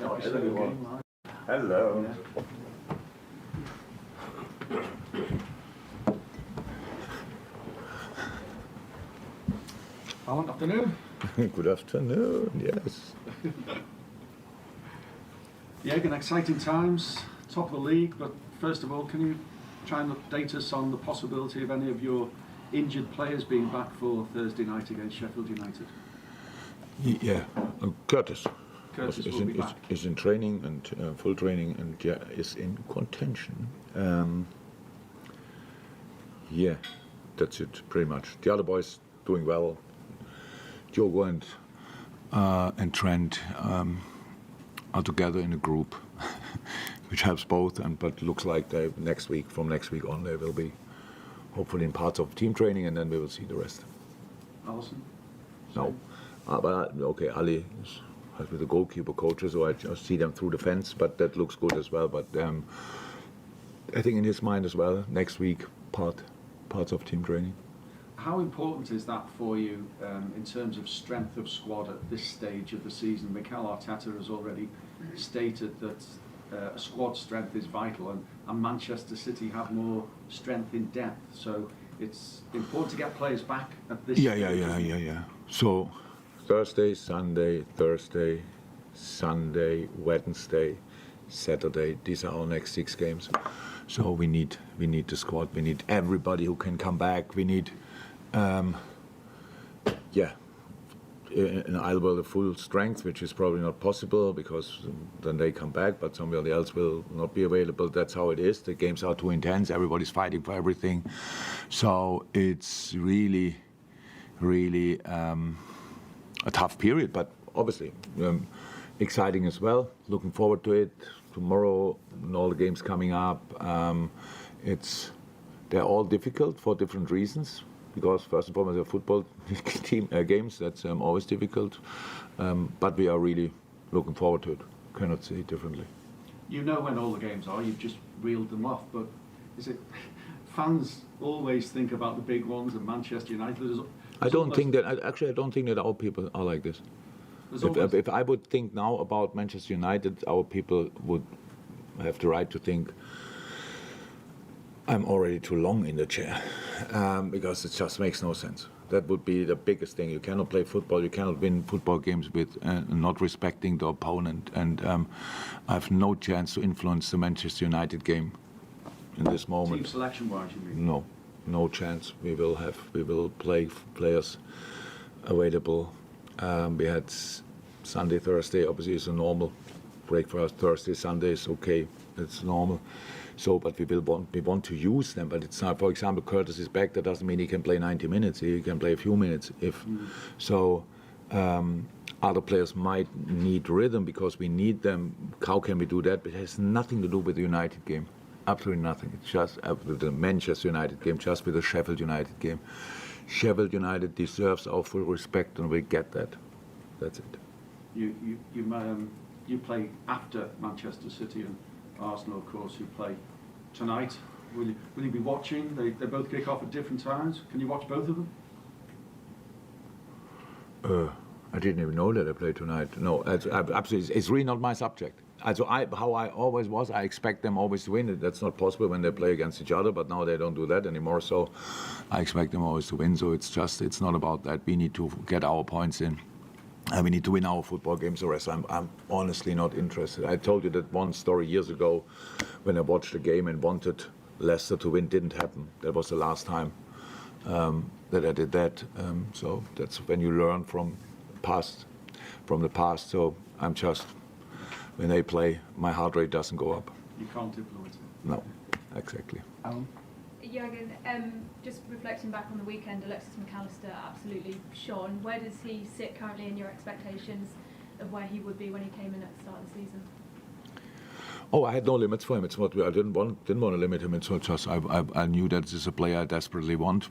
Hello, everyone. Hello. Alan, afternoon. Good afternoon, yes. Jurgen, exciting times, top of the league, but first of all, can you try and update us on the possibility of any of your injured players being back for Thursday night against Sheffield United? Yeah, Curtis. Curtis is will be back. Is in training and full training and is in contention. Yeah, that's it pretty much. The other boys doing well. Jurgen and Trent are together in a group, which helps both. But looks like from next week on, they will be hopefully in parts of team training, and then we will see the rest. Alison? No, but okay, Ali has with the goalkeeper coaches, so I just see them through the fence. But that looks good as well. But I think in his mind as well, next week parts of team training. How important is that for you in terms of strength of squad at this stage of the season? Mikel Arteta has already stated that squad strength is vital, and Manchester City have more strength in depth. So it's important to get players back at this stage. Yeah. So Thursday, Sunday, Wednesday, Saturday. These are our next 6 games. So we need the squad. We need everybody who can come back. We need. In Alba the full strength, which is probably not possible because then they come back, but somebody else will not be available. That's how it is. The games are too intense. Everybody's fighting for everything. So it's really a tough period, but obviously exciting as well. Looking forward to it. Tomorrow and all the games coming up. They're all difficult for different reasons. Because first and foremost, they're football team games. That's always difficult, but we are really looking forward to it. Cannot say it differently. You know when all the games are. You've just reeled them off. But is it fans always think about the big ones and Manchester United? I don't think that our people are like this. If I would think now about Manchester United, our people would have the right to think I'm already too long in the chair, because it just makes no sense. That would be the biggest thing. You cannot play football, you cannot win football games with not respecting the opponent. And I have no chance to influence the Manchester United game in this moment. Team selection-wise, you mean? No chance. We will play players available. We had Sunday, Thursday. Obviously, it's a normal break for us. Thursday, Sunday is okay. It's normal. So, but we want to use them. But it's not. For example, Curtis is back. That doesn't mean he can play 90 minutes. He can play a few minutes. So, other players might need rhythm because we need them. How can we do that? But it has nothing to do with the United game. Absolutely nothing. It's just with the Manchester United game. Just with the Sheffield United game. Sheffield United deserves our full respect, and we get that. That's it. You play after Manchester City and Arsenal, of course, who play tonight. Will you be watching? They both kick off at different times. Can you watch both of them? I didn't even know that they play tonight. No, absolutely, it's really not my subject. How I always was, I expect them always to win. That's not possible when they play against each other, but now they don't do that anymore. So I expect them always to win. So it's not about that. We need to get our points in. And we need to win our football games. The rest, I'm honestly not interested. I told you that one story years ago when I watched the game and wanted Leicester to win. Didn't happen. That was the last time that I did that. So that's when you learn from the past. So I'm just, when they play, my heart rate doesn't go up. You can't influence it. No, exactly. Alan? Jurgen, just reflecting back on the weekend, Alexis McAllister absolutely shone. Where does he sit currently in your expectations of where he would be when he came in at the start of the season? Oh, I had no limits for him. It's what I didn't want to limit him. It's just I knew that this is a player I desperately want.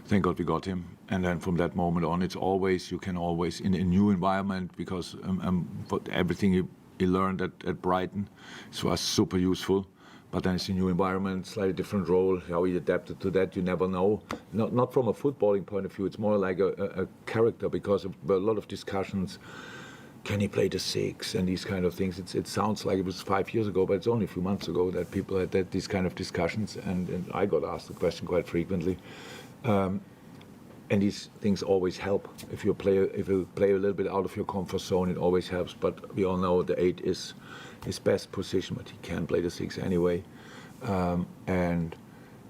Thank God we got him. And then from that moment on, you can always in a new environment, because everything he learned at Brighton was super useful. But then it's a new environment, slightly different role. How he adapted to that, you never know. Not from a footballing point of view. It's more like a character, because of a lot of discussions can he play the 6 and these kind of things. It sounds like it was 5 years ago, but it's only a few months ago that people had these kind of discussions, and I got asked the question quite frequently. And these things always help. If you play a little bit out of your comfort zone, it always helps. But we all know the 8 is his best position, but he can play the 6 anyway. And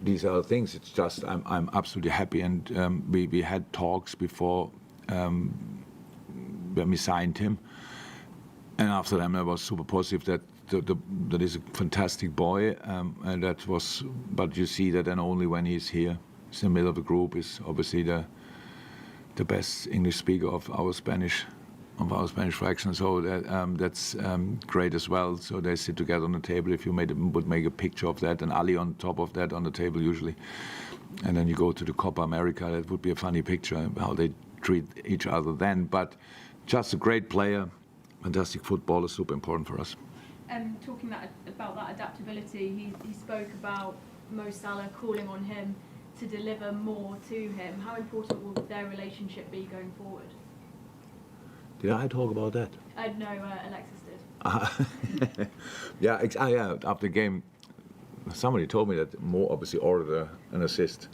these are things. It's just I'm absolutely happy, and we had talks before when we signed him, and after that I was super positive that that is a fantastic boy, and that was. But you see that then only when he's here. He's in the middle of the group. Is obviously the best English speaker of our Spanish fraction, so that's great as well. So they sit together on the table. If you would make a picture of that, and Ali on top of that on the table usually, and then you go to the Copa America, that would be a funny picture how they treat each other then. But just a great player, fantastic footballer, super important for us. Talking about that adaptability, he spoke about Mo Salah calling on him to deliver more to him. How important will their relationship be going forward? Did I talk about that? No, Alexis did. Yeah, after the game, somebody told me that Mo obviously ordered an assist,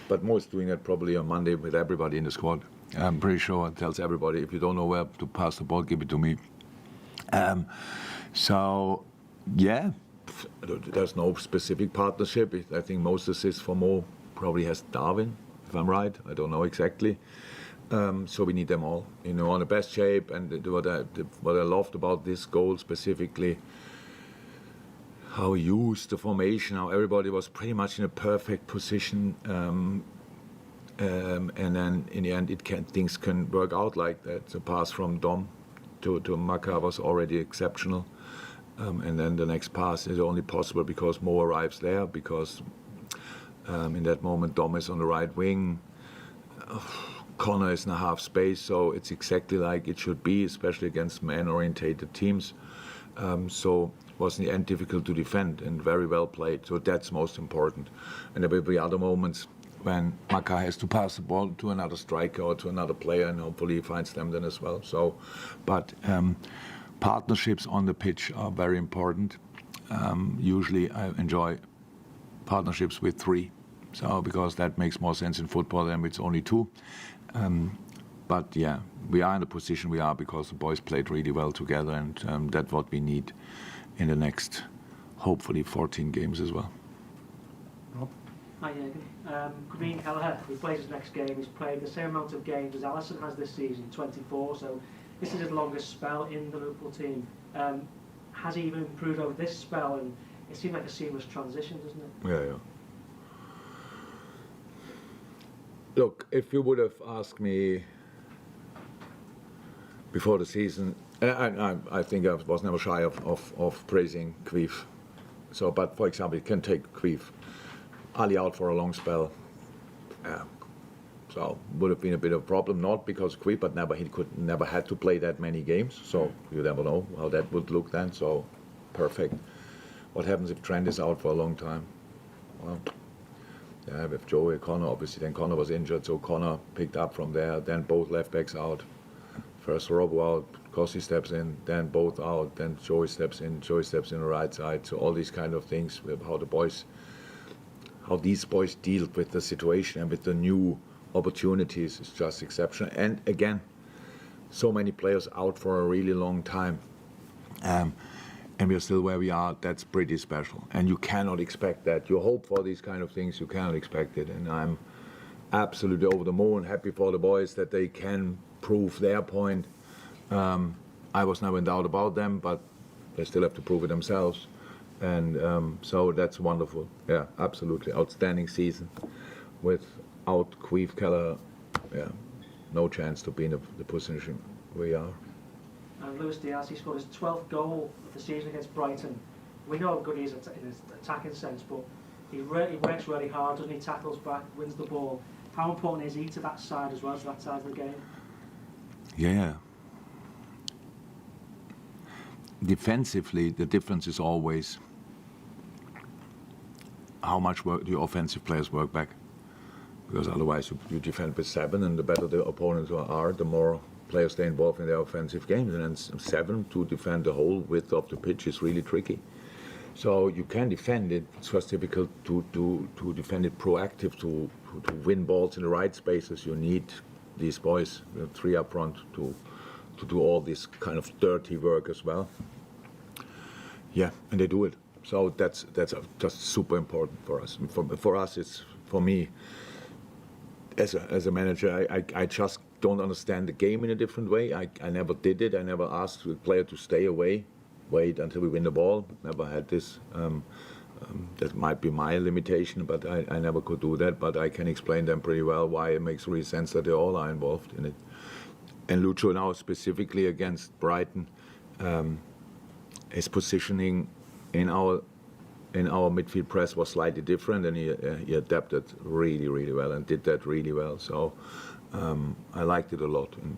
but Mo is doing that probably on Monday with everybody in the squad. I'm pretty sure it tells everybody, if you don't know where to pass the ball, give it to me. So, yeah, there's no specific partnership. I think most assists for Mo probably has Darwin, if I'm right. I don't know exactly. So we need them all, on the best shape. And what I loved about this goal specifically, how he used the formation, how everybody was pretty much in a perfect position. And then in the end, things can work out like that. The pass from Dom to Maka was already exceptional. And then the next pass is only possible because Mo arrives there, because in that moment Dom is on the right wing. Connor is in a half space, so it's exactly like it should be, especially against man-orientated teams. So it was in the end difficult to defend and very well played. So that's most important. And there will be other moments when Maka has to pass the ball to another striker or to another player, and hopefully he finds them then as well. So, but partnerships on the pitch are very important. Usually I enjoy partnerships with 3, so because that makes more sense in football than it's only 2. But yeah, we are in the position we are because the boys played really well together, and that's what we need in the next, hopefully, 14 games as well. Rob? Hi, Jurgen. Green Kelleher, who plays his next game, has played the same amount of games as Alisson has this season, 24, so this is his longest spell in the Liverpool team. Has he even improved over this spell? And it seemed like a seamless transition, doesn't it? Yeah. Look, if you would have asked me before the season, I think I was never shy of praising Queef. So, but for example, you can take Queef, Ali out for a long spell. So would have been a bit of a problem, not because of Queef, but he never had to play that many games. So you never know how that would look then. So perfect. What happens if Trent is out for a long time? Well, yeah, with Joey Connor, obviously, then Connor was injured, so Connor picked up from there. Then both left backs out. First Robo out, Kossi steps in, then both out, then Joey steps in the right side. So all these kind of things, how these boys deal with the situation and with the new opportunities is just exceptional. And again, so many players out for a really long time. And we're still where we are. That's pretty special. And you cannot expect that. You hope for these kind of things, you cannot expect it. And I'm absolutely over the moon, happy for the boys that they can prove their point. I was never in doubt about them, but they still have to prove it themselves. And so that's wonderful. Yeah, absolutely. Outstanding season. Without Queef Keller, yeah, no chance to be in the position we are. And Luis Diaz, he scored his 12th goal of the season against Brighton. We know how good he is in his attacking sense, but he works really hard, doesn't he? Tackles back, wins the ball. How important is he to that side as well, to that side of the game? Yeah. Defensively, the difference is always how much work the offensive players work back. Because otherwise you defend with 7, and the better the opponents are, the more players stay involved in their offensive games, and then 7 to defend the whole width of the pitch is really tricky. So you can defend it. It's just difficult to defend it proactive, to win balls in the right spaces. You need these boys, 3 up front, to do all this kind of dirty work as well. Yeah, and they do it. So that's just super important for us. For us, it's for me as a manager. I just don't understand the game in a different way. I never did it. I never asked the player to stay away, wait until we win the ball. Never had this. That might be my limitation, but I never could do that. But I can explain them pretty well why it makes really sense that they all are involved in it. And Lucho now specifically against Brighton, his positioning in our midfield press was slightly different, and he adapted really well and did that really well. So I liked it a lot, and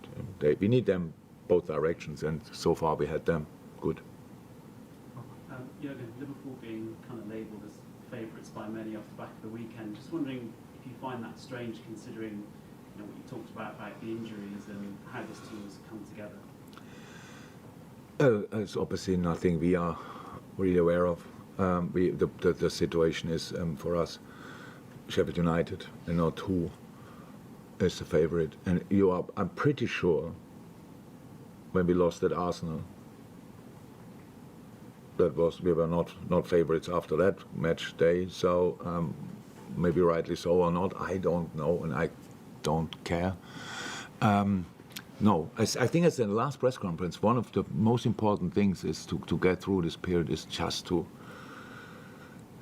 we need them both directions, and so far we had them good. Jurgen, Liverpool being kind of labelled as favourites by many off the back of the weekend. Just wondering if you find that strange, considering what you talked about the injuries and how this team has come together. It's obviously nothing we are really aware of. The situation is for us Sheffield United and not who is the favourite. And I'm pretty sure when we lost at Arsenal, we were not favourites after that match day. So maybe rightly so or not, I don't know, and I don't care. No, I think as in the last press conference, one of the most important things is to get through this period is just to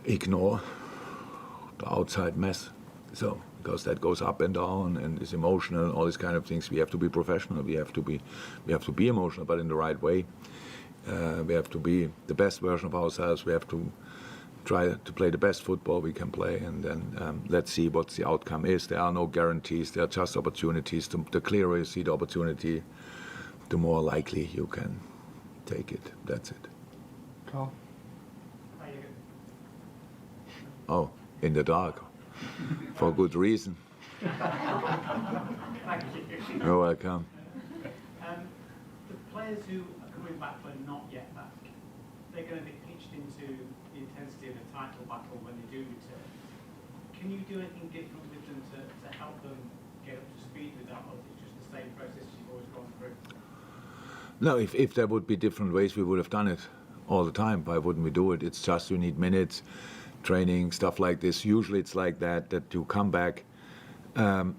ignore the outside mess. So because that goes up and down and is emotional and all these kind of things, we have to be professional. We have to be emotional, but in the right way. We have to be the best version of ourselves. We have to try to play the best football we can play, and then let's see what the outcome is. There are no guarantees. There are just opportunities. The clearer you see the opportunity, the more likely you can take it. That's it. Carl? Oh, in the dark. For good reason. You're welcome. The players who are coming back but not yet back, they're going to be pitched into the intensity of a title battle when they do return. Can you do anything different with them to help them get up to speed with that, or is it just the same process you've always gone through? No, if there would be different ways, we would have done it all the time. Why wouldn't we do it? It's just you need minutes, training, stuff like this. Usually it's like that you come back and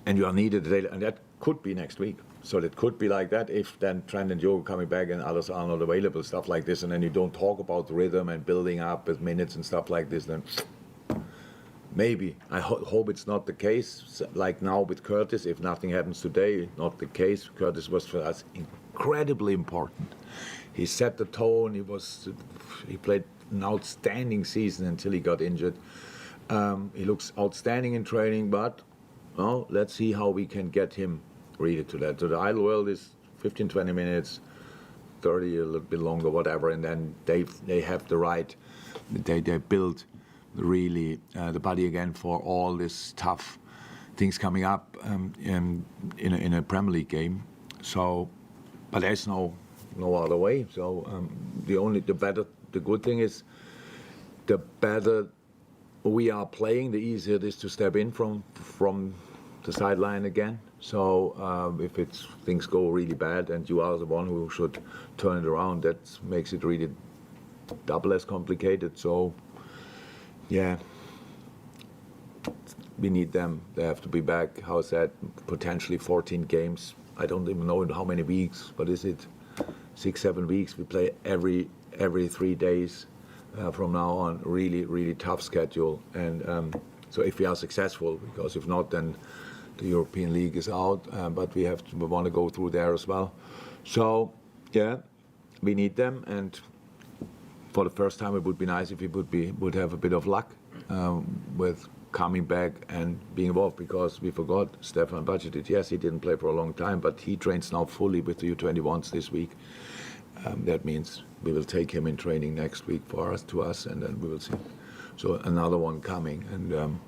you are needed, and that could be next week. So it could be like that if then Trent and Jurgen coming back and others are not available, stuff like this, and then you don't talk about rhythm and building up with minutes and stuff like this, then maybe. I hope it's not the case, like now with Curtis. If nothing happens today, not the case. Curtis was for us incredibly important. He set the tone. He played an outstanding season until he got injured. He looks outstanding in training, but let's see how we can get him really to that. So the ideal world is 15, 20 minutes, 30, a little bit longer, whatever, and then they have the right. They build really the body again for all this tough things coming up in a Premier League game. So, but there's no other way. So the good thing is, the better we are playing, the easier it is to step in from the sideline again. So if things go really bad and you are the one who should turn it around, that makes it really double as complicated. So yeah, we need them. They have to be back. How's that? Potentially 14 games. I don't even know in how many weeks. What is it? 6-7 weeks. We play every 3 days from now on. Really, really tough schedule. And so if we are successful, because if not, then the European League is out. But we want to go through there as well. So yeah, we need them. And for the first time, it would be nice if we would have a bit of luck with coming back and being involved, because we forgot Stefan Bajcetic. Yes, he didn't play for a long time, but he trains now fully with the U21s this week. That means we will take him in training next week to us, and then we will see. So another one coming, and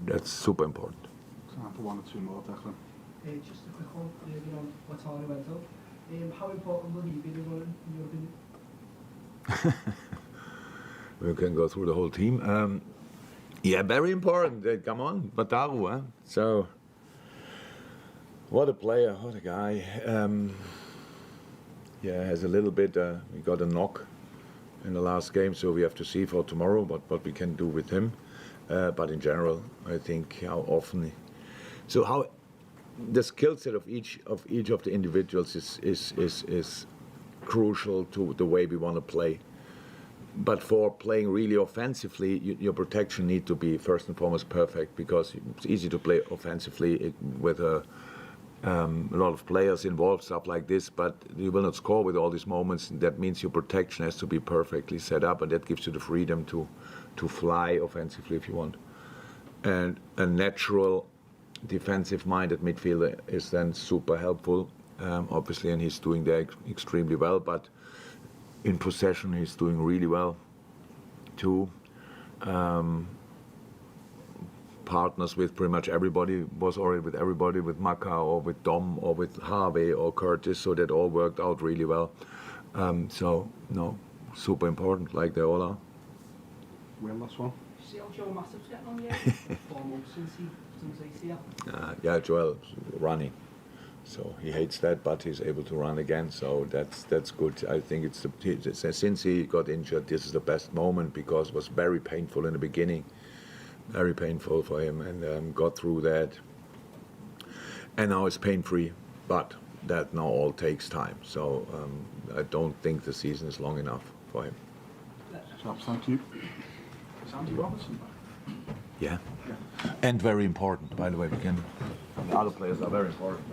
that's super important. Time for one or two more, Declan. Just a quick one, on what Tony went out. How important will he be to run, in your opinion? We can go through the whole team. Yeah, very important. Come on, Bataru, huh? So, what a player, what a guy. Yeah, has a little bit, he got a knock in the last game, so we have to see for tomorrow what we can do with him. But in general, I think how often, how the skill set of each of the individuals is crucial to the way we want to play. But for playing really offensively, your protection need to be first and foremost perfect, because it's easy to play offensively with a lot of players involved, stuff like this, but you will not score with all these moments. That means your protection has to be perfectly set up, and that gives you the freedom to fly offensively if you want. And a natural defensive-minded midfielder is then super helpful, obviously, and he's doing that extremely well. But in possession, he's doing really well too. Partners with pretty much everybody, was already with everybody, with Maka or with Dom or with Harvey or Curtis, so that all worked out really well. So, no, super important, like they all are. Well, last one. See how Joe Massif's getting on, yeah? 4 months since he's here. Yeah, Joel's running, so he hates that, but he's able to run again, so that's good. I think since he got injured, this is the best moment, because it was very painful in the beginning, very painful for him, and got through that, and now it's pain-free, but that now all takes time, so I don't think the season is long enough for him. Chaps, thank you. Is Andy Robertson back? Yeah, and very important, by the way. The other players are very important.